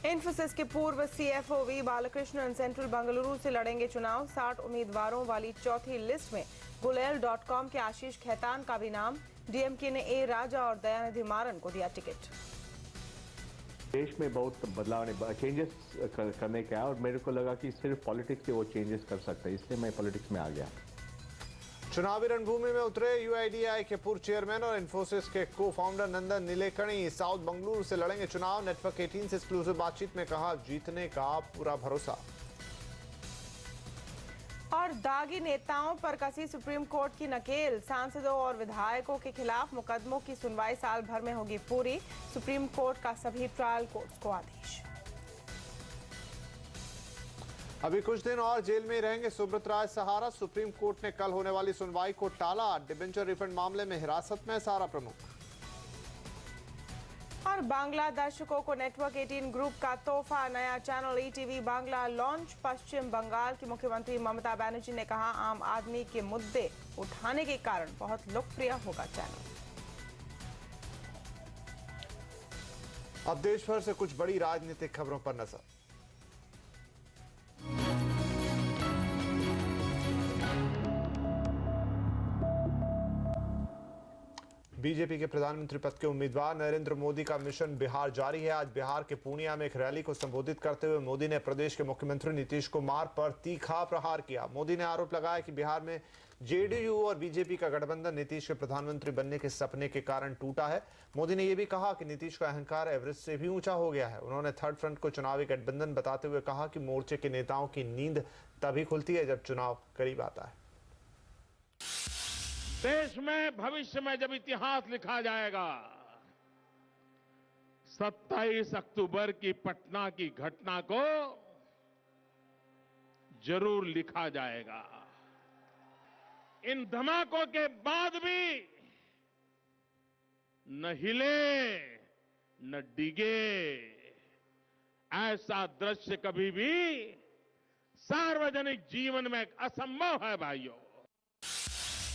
इन्फोसिस के पूर्व CFO V Balakrishnan Central Bengaluru से लड़ेंगे चुनाव। 60 उम्मीदवारों वाली चौथी लिस्ट में Gulel.com के आशीष खेतान का भी नाम। DMK ने A राजा और दयानिधि मारन को दिया टिकट। देश में बहुत बदलाव चेंजेस करने का है और मेरे को लगा कि सिर्फ पॉलिटिक्स से वो चेंजेस कर सकते हैं, इसलिए मैं पॉलिटिक्स में आ गया। चुनावी रणभूमि में उतरे UIDAI के पूर्व चेयरमैन और इन्फोसिस के को फाउंडर नंदन नीलेकणी। साउथ बंगलुरु से लड़ेंगे चुनाव। नेटवर्क 18 से एक्सक्लूसिव बातचीत में कहा जीतने का पूरा भरोसा। और दागी नेताओं पर कसी सुप्रीम कोर्ट की नकेल। सांसदों और विधायकों के खिलाफ मुकदमों की सुनवाई साल भर में होगी पूरी। सुप्रीम कोर्ट का सभी ट्रायल कोर्ट्स को आदेश। अभी कुछ दिन और जेल में ही रहेंगे सुब्रत राय सहारा। सुप्रीम कोर्ट ने कल होने वाली सुनवाई को टाला। डिबेंचर रिफंड मामले में हिरासत में सहारा प्रमुख। और बांग्ला दर्शकों को नेटवर्क 18 ग्रुप का तोहफा। नया चैनल ETV बांग्ला लॉन्च। पश्चिम बंगाल की मुख्यमंत्री ममता बनर्जी ने कहा आम आदमी के मुद्दे उठाने के कारण बहुत लोकप्रिय होगा चैनल। अब देश भर से कुछ बड़ी राजनीतिक खबरों पर नजर। बीजेपी के प्रधानमंत्री पद के उम्मीदवार नरेंद्र मोदी का मिशन बिहार जारी है। आज बिहार के पूर्णिया में एक रैली को संबोधित करते हुए मोदी ने प्रदेश के मुख्यमंत्री नीतीश कुमार पर तीखा प्रहार किया। मोदी ने आरोप लगाया कि बिहार में JDU और बीजेपी का गठबंधन नीतीश के प्रधानमंत्री बनने के सपने के कारण टूटा है। मोदी ने यह भी कहा कि नीतीश का अहंकार एवरेस्ट से भी ऊंचा हो गया है। उन्होंने थर्ड फ्रंट को चुनावी गठबंधन बताते हुए कहा कि मोर्चे के नेताओं की नींद तभी खुलती है जब चुनाव करीब आता है। देश में भविष्य में जब इतिहास लिखा जाएगा, 27 अक्टूबर की पटना की घटना को जरूर लिखा जाएगा। इन धमाकों के बाद भी न हिले न डिगे, ऐसा दृश्य कभी भी सार्वजनिक जीवन में असंभव है भाइयों।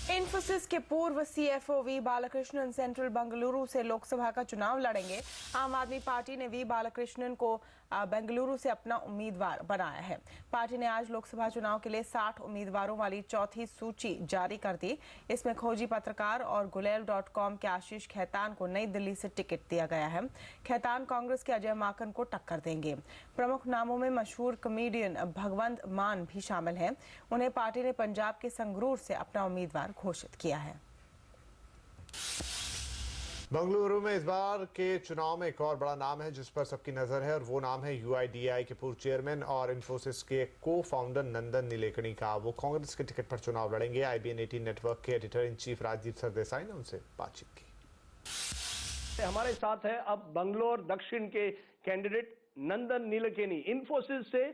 इन्फोसिस के पूर्व CFO V Balakrishnan Central Bengaluru से लोकसभा का चुनाव लड़ेंगे। आम आदमी पार्टी ने V बालकृष्णन को बेंगलुरु से अपना उम्मीदवार बनाया है। पार्टी ने आज लोकसभा चुनाव के लिए 60 उम्मीदवारों वाली चौथी सूची जारी कर दी। इसमें खोजी पत्रकार और Gulel.com के आशीष खेतान को नई दिल्ली से टिकट दिया गया है। खेतान कांग्रेस के अजय माकन को टक्कर देंगे। प्रमुख नामों में मशहूर कॉमेडियन भगवंत मान भी शामिल हैं। उन्हें पार्टी ने पंजाब के संगरूर से अपना उम्मीदवार घोषित किया है। बंगलुरु में इस बार के चुनाव में एक और बड़ा नाम है जिस पर सबकी नजर है और वो नाम है यूआईडीएआई के पूर्व चेयरमैन और इन्फोसिस के को फाउंडर नंदन नीलेकणी का। वो कांग्रेस के टिकट पर चुनाव लड़ेंगे। IBN 18 नेटवर्क के editor in chief Rajdeep Sardesai ने उनसे बातचीत की। हमारे साथ है अब बंगलोर दक्षिण के कैंडिडेट नंदन नीलेकणी, इन्फोसिस से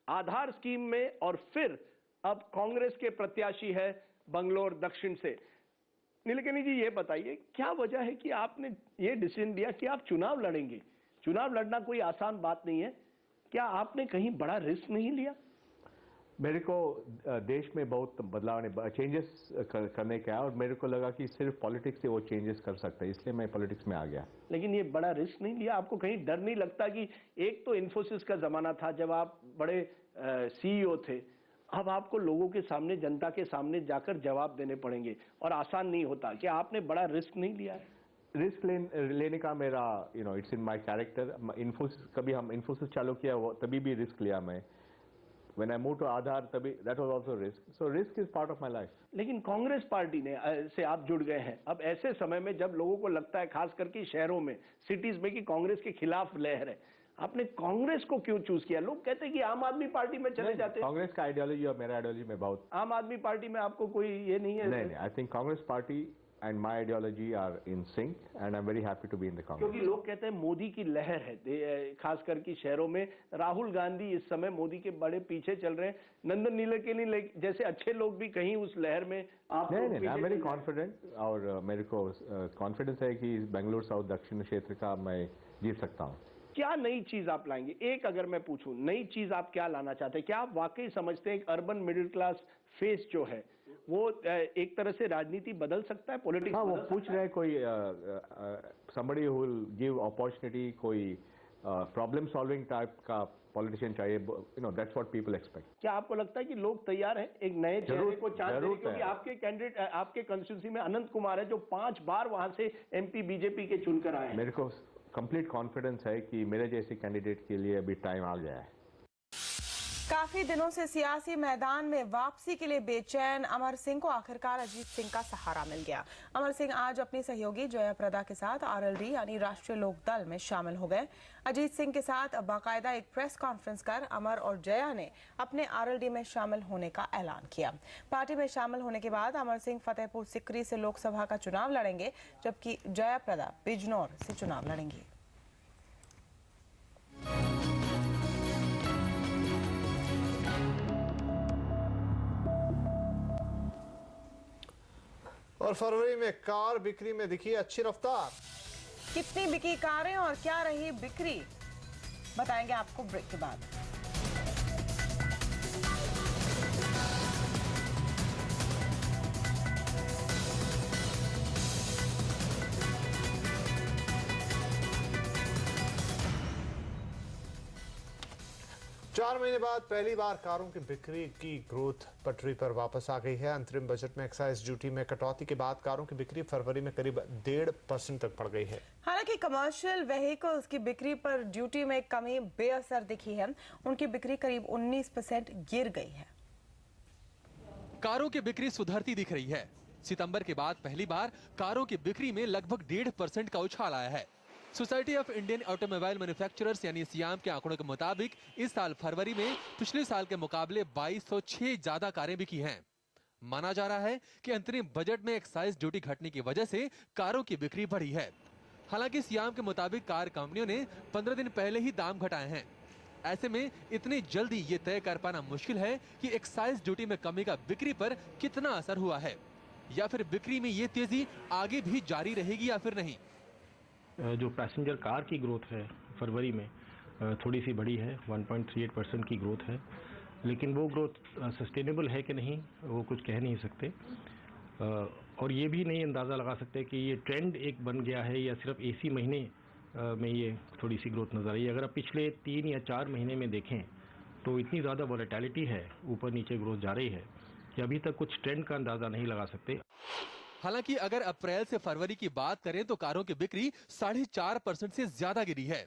आधार स्कीम में और फिर अब कांग्रेस के प्रत्याशी है बंगलोर दक्षिण से। नीलेकणी जी, ये बताइए क्या वजह है कि आपने ये डिसीजन लिया कि आप चुनाव लड़ेंगे? चुनाव लड़ना कोई आसान बात नहीं है। क्या आपने कहीं बड़ा रिस्क नहीं लिया? मेरे को देश में बहुत बदलाव चेंजेस करने का है और मेरे को लगा कि सिर्फ पॉलिटिक्स से वो चेंजेस कर सकते हैं, इसलिए मैं पॉलिटिक्स में आ गया। लेकिन ये बड़ा रिस्क नहीं लिया? आपको कहीं डर नहीं लगता कि एक तो इन्फोसिस का जमाना था जब आप बड़े CEO थे, अब आपको लोगों के सामने, जनता के सामने जाकर जवाब देने पड़ेंगे और आसान नहीं होता। क्या आपने बड़ा रिस्क नहीं लिया है? रिस्क लेने का मेरा it's in my character. Infosys कभी हम इन्फोसिस चालू किया वो तभी भी रिस्क लिया मैं। When I moved to आधार तभी that was also risk. So risk is part of my life. लेकिन कांग्रेस पार्टी ने से आप जुड़ गए हैं अब ऐसे समय में जब लोगों को लगता है, खास करके शहरों में, सिटीज में, कि कांग्रेस के खिलाफ लहर है। आपने कांग्रेस को क्यों चूज किया? लोग कहते हैं कि आम आदमी पार्टी में चले जाते हैं। कांग्रेस का आइडियोलॉजी और मेरा आइडियोलॉजी में बहुत। आम आदमी पार्टी में आपको कोई ये नहीं है? नहीं, I think Congress party and my ideology are in sync and I'm very happy to be in the Congress. क्योंकि लोग कहते हैं मोदी की लहर है, खास करके शहरों में। राहुल गांधी इस समय मोदी के बड़े पीछे चल रहे हैं। नंदन नीलेकणी जैसे अच्छे लोग भी कहीं उस लहर में आप नहीं, आई एम वेरी कॉन्फिडेंट और मेरे को कॉन्फिडेंस है कि बेंगलुरु साउथ दक्षिण क्षेत्र का मैं जीत सकता हूँ। क्या नई चीज आप लाएंगे? एक अगर मैं पूछूं, नई चीज आप क्या लाना चाहते हैं? क्या आप वाकई समझते हैं कि अर्बन मिडिल क्लास फेस जो है वो एक तरह से राजनीति बदल सकता है, पॉलिटिक्स? हाँ, वो पूछ रहे हैं कोई somebody who will give opportunity, कोई प्रॉब्लम सॉल्विंग टाइप का पॉलिटिशियन चाहिए। that's what people expect. क्या आपको लगता है कि लोग तैयार हैं एक नए चेहरे को चांस देने? क्योंकि आपके कैंडिडेट, आपके कंस्टिट्यूंसी में अनंत कुमार है जो 5 बार वहां से MP बीजेपी के चुनकर आए हैं। मेरे को कंप्लीट कॉन्फिडेंस है कि मेरे जैसे कैंडिडेट के लिए अभी टाइम आ गया है। काफी दिनों से सियासी मैदान में वापसी के लिए बेचैन अमर सिंह को आखिरकार अजीत सिंह का सहारा मिल गया। अमर सिंह आज अपनी सहयोगी जया प्रदा के साथ RLD यानी राष्ट्रीय लोक दल में शामिल हो गए। अजीत सिंह के साथ बाकायदा एक प्रेस कॉन्फ्रेंस कर अमर और जया ने अपने RLD में शामिल होने का ऐलान किया। पार्टी में शामिल होने के बाद अमर सिंह फतेहपुर सिकरी से लोकसभा का चुनाव लड़ेंगे, जबकि जया प्रदा बिजनौर से चुनाव लड़ेंगी। और फरवरी में कार बिक्री में दिखी अच्छी रफ्तार। कितनी बिकी कारें और क्या रही बिक्री, बताएंगे आपको ब्रेक के बाद। चार महीने बाद पहली बार कारों की बिक्री की ग्रोथ पटरी पर वापस आ गई है। अंतरिम बजट में एक्साइज ड्यूटी में कटौती के बाद कारों की बिक्री फरवरी में करीब 1.5% तक बढ़ गई है। हालांकि कमर्शियल व्हीकल्स की बिक्री पर ड्यूटी में कमी बेअसर दिखी है। उनकी बिक्री करीब 19% गिर गई है। कारों की बिक्री सुधरती दिख रही है। सितंबर के बाद पहली बार कारों की बिक्री में लगभग 1.5% का उछाल आया है। Society of Indian automobile manufacturers यानी सियाम के आंकड़ों के मुताबिक इस साल फरवरी में पिछले साल के मुकाबले 2206 ज्यादा कारें बिकी हैं। माना जा रहा है कि अंतरिम बजट में एक्साइज ड्यूटी घटने की वजह से कारों की बिक्री बढ़ी है। हालांकि सियाम के मुताबिक कार कंपनियों ने 15 दिन पहले ही दाम घटाए हैं। ऐसे में इतनी जल्दी ये तय कर पाना मुश्किल है कि एक्साइज ड्यूटी में कमी का बिक्री पर कितना असर हुआ है, या फिर बिक्री में ये तेजी आगे भी जारी रहेगी या फिर नहीं। जो पैसेंजर कार की ग्रोथ है फरवरी में थोड़ी सी बढ़ी है, 1.38% की ग्रोथ है, लेकिन वो ग्रोथ सस्टेनेबल है कि नहीं वो कुछ कह नहीं सकते। और ये भी नहीं अंदाज़ा लगा सकते कि ये ट्रेंड एक बन गया है या सिर्फ इसी महीने में ये थोड़ी सी ग्रोथ नजर आई। अगर आप पिछले 3 या 4 महीने में देखें तो इतनी ज़्यादा वॉलेटिलिटी है, ऊपर नीचे ग्रोथ जा रही है कि अभी तक कुछ ट्रेंड का अंदाज़ा नहीं लगा सकते। हालांकि अगर अप्रैल से फरवरी की बात करें तो कारों की बिक्री 4.5% से ज्यादा गिरी है,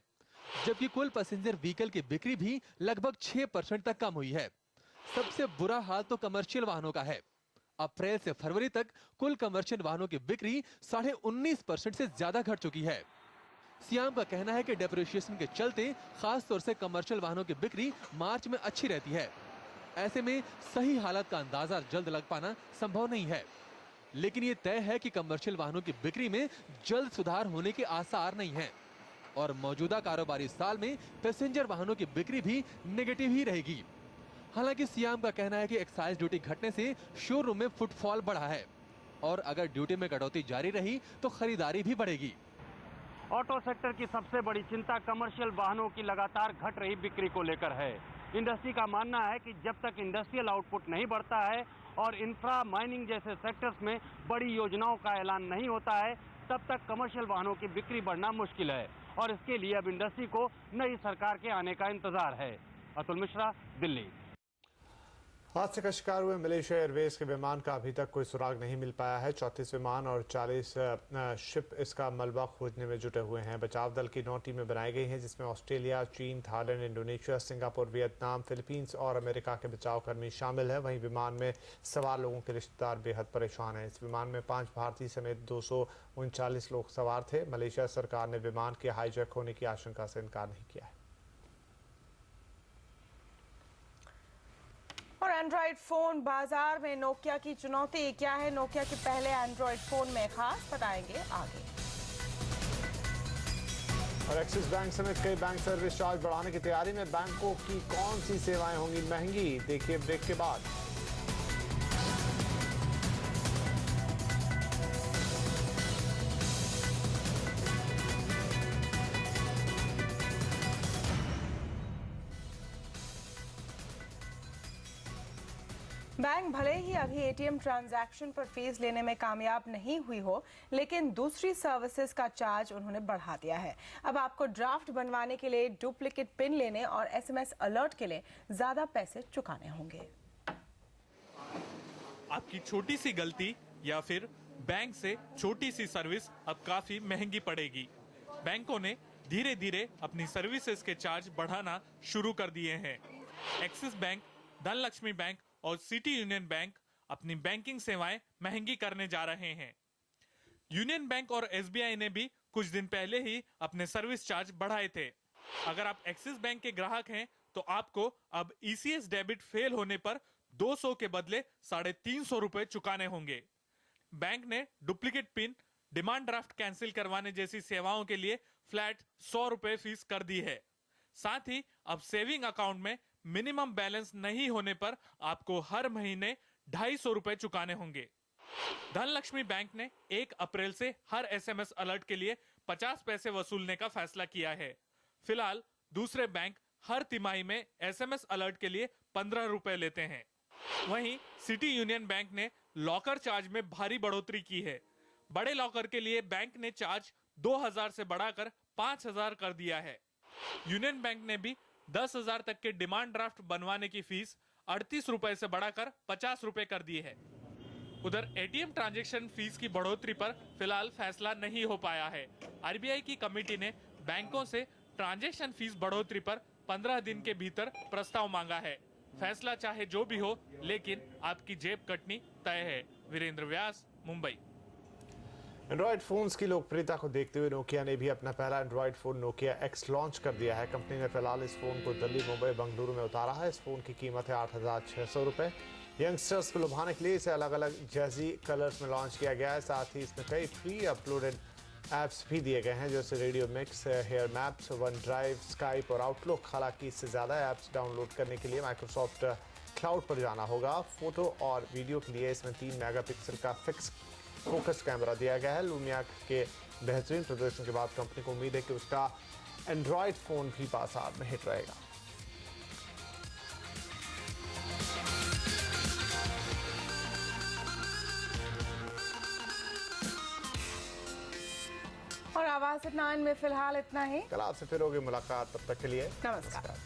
जबकि कुल पैसेंजर व्हीकल की बिक्री भी लगभग 6% तक कम हुई है। सबसे बुरा हाल तो कमर्शियल वाहनों का है। अप्रैल से फरवरी तक कुल कमर्शियल वाहनों की बिक्री 19.5% से ज्यादा घट चुकी है। सियाम का कहना है कि डेप्रिसिएशन के चलते खास तौर से कमर्शियल वाहनों की बिक्री मार्च में अच्छी रहती है। ऐसे में सही हालत का अंदाजा जल्द लग पाना संभव नहीं है, लेकिन ये तय है कि कमर्शियल वाहनों की बिक्री में जल्द सुधार होने के आसार नहीं है और मौजूदा कारोबारी साल में पैसेंजर वाहनों की बिक्री भी नेगेटिव ही रहेगी। हालांकि सियाम का कहना है कि एक्साइज ड्यूटी घटने से शोरूम में फुटफॉल बढ़ा है और अगर ड्यूटी में कटौती जारी रही तो खरीदारी भी बढ़ेगी। ऑटो सेक्टर की सबसे बड़ी चिंता कमर्शियल वाहनों की लगातार घट रही बिक्री को लेकर है। इंडस्ट्री का मानना है कि जब तक इंडस्ट्रियल आउटपुट नहीं बढ़ता है और इंफ्रा माइनिंग जैसे सेक्टर्स में बड़ी योजनाओं का ऐलान नहीं होता है, तब तक कमर्शियल वाहनों की बिक्री बढ़ना मुश्किल है और इसके लिए अब इंडस्ट्री को नई सरकार के आने का इंतजार है। अतुल मिश्रा, दिल्ली। हादसे का शिकार हुए मलेशिया एयरवेज के विमान का अभी तक कोई सुराग नहीं मिल पाया है। 34 विमान और 40 शिप इसका मलबा खोजने में जुटे हुए हैं। बचाव दल की 9 टीमें बनाई गई हैं, जिसमें ऑस्ट्रेलिया, चीन, Thailand, Indonesia, Singapore, Vietnam, Philippines और अमेरिका के बचाव कर्मी शामिल हैं। वहीं विमान में सवार लोगों के रिश्तेदार बेहद परेशान हैं। इस विमान में 5 भारतीय समेत 239 लोग सवार थे। मलेशिया सरकार ने विमान के हाईजैक होने की आशंका से इनकार नहीं किया है। और एंड्रॉइड फोन बाजार में नोकिया की चुनौती क्या है? नोकिया के पहले एंड्रॉइड फोन में खास बताएंगे आगे। और एक्सिस बैंक समेत कई बैंक सर्विस चार्ज बढ़ाने की तैयारी में। बैंकों की कौन सी सेवाएं होंगी महंगी? देखिए ब्रेक के बाद। बैंक भले ही अभी एटीएम ट्रांजैक्शन पर फीस लेने में कामयाब नहीं हुई हो, लेकिन दूसरी सर्विसेज का चार्ज उन्होंने बढ़ा दिया है। अब आपको ड्राफ्ट बनवाने के लिए, डुप्लीकेट पिन लेने और एसएमएस अलर्ट के लिए ज्यादा पैसे चुकाने होंगे। आपकी छोटी सी गलती या फिर बैंक से छोटी सी सर्विस अब काफी महंगी पड़ेगी। बैंकों ने धीरे धीरे अपनी सर्विसेज के चार्ज बढ़ाना शुरू कर दिए हैं। एक्सिस बैंक, धनलक्ष्मी बैंक और सिटी यूनियन बैंक अपनी बैंकिंग सेवाएं महंगी करने जा रहे हैं। यूनियन बैंक और एसबीआई ने भी कुछ दिन पहले ही अपने सर्विस चार्ज बढ़ाए थे। अगर आप एक्सिस बैंक के ग्राहक हैं तो आपको अब ईसीएस डेबिट फेल होने पर 200 के बदले 350 रुपए चुकाने होंगे। बैंक ने duplicate pin, demand draft cancel करवाने जैसी सेवाओं के लिए फ्लैट 100 रुपए फीस कर दी है। साथ ही अब सेविंग अकाउंट में मिनिमम बैलेंस नहीं होने पर आपको हर महीने 250 रुपए चुकाने होंगे। धनलक्ष्मी बैंक ने 1 अप्रैल से हर एसएमएस अलर्ट के लिए 50 पैसे वसूलने का फैसला किया है। फिलहाल दूसरे बैंक हर तिमाही में एसएमएस अलर्ट के लिए 15 रुपए लेते हैं। वहीं सिटी यूनियन बैंक ने लॉकर चार्ज में भारी बढ़ोतरी की है। बड़े लॉकर के लिए बैंक ने चार्ज 2000 से बढ़ाकर 5000 कर दिया है। यूनियन बैंक ने भी 10,000 तक के डिमांड ड्राफ्ट बनवाने की फीस 38 रुपए से बढ़ाकर 50 रुपए कर दी है। उधर एटीएम ट्रांजैक्शन फीस की बढ़ोतरी पर फिलहाल फैसला नहीं हो पाया है। आरबीआई की कमेटी ने बैंकों से ट्रांजैक्शन फीस बढ़ोतरी पर 15 दिन के भीतर प्रस्ताव मांगा है। फैसला चाहे जो भी हो, लेकिन आपकी जेब कटनी तय है। वीरेंद्र व्यास, मुंबई। एंड्रॉयड फोन्स की लोकप्रियता को देखते हुए नोकिया ने भी अपना पहला Android phone Nokia x launch कर दिया है। कंपनी ने फिलहाल इस फोन को दिल्ली, मुंबई, बेंगलुरु में उतारा है। इस फोन की कीमत है 8,600 रुपए। यंगस्टर्स को लुभाने के लिए इसे अलग अलग जैजी कलर्स में लॉन्च किया गया है। साथ ही इसमें कई फ्री अपलोडेड ऐप्स भी दिए गए हैं, जैसे radio mix, Here Maps, OneDrive, Skype और आउटलुक। हालांकि इससे ज़्यादा ऐप्स डाउनलोड करने के लिए माइक्रोसॉफ्ट क्लाउड पर जाना होगा। फोटो और वीडियो के लिए इसमें 3 मेगापिक्सल का फिक्स फोकस कैमरा दिया गया है। लूमिया के बेहतरीन प्रदर्शन के बाद कंपनी को उम्मीद है कि उसका एंड्रॉयड फोन भी बाजार में हिट रहेगा। और आवाज 9 में फिलहाल इतना ही। कल आपसे फिर होगी मुलाकात, तब तक के लिए नमस्कार।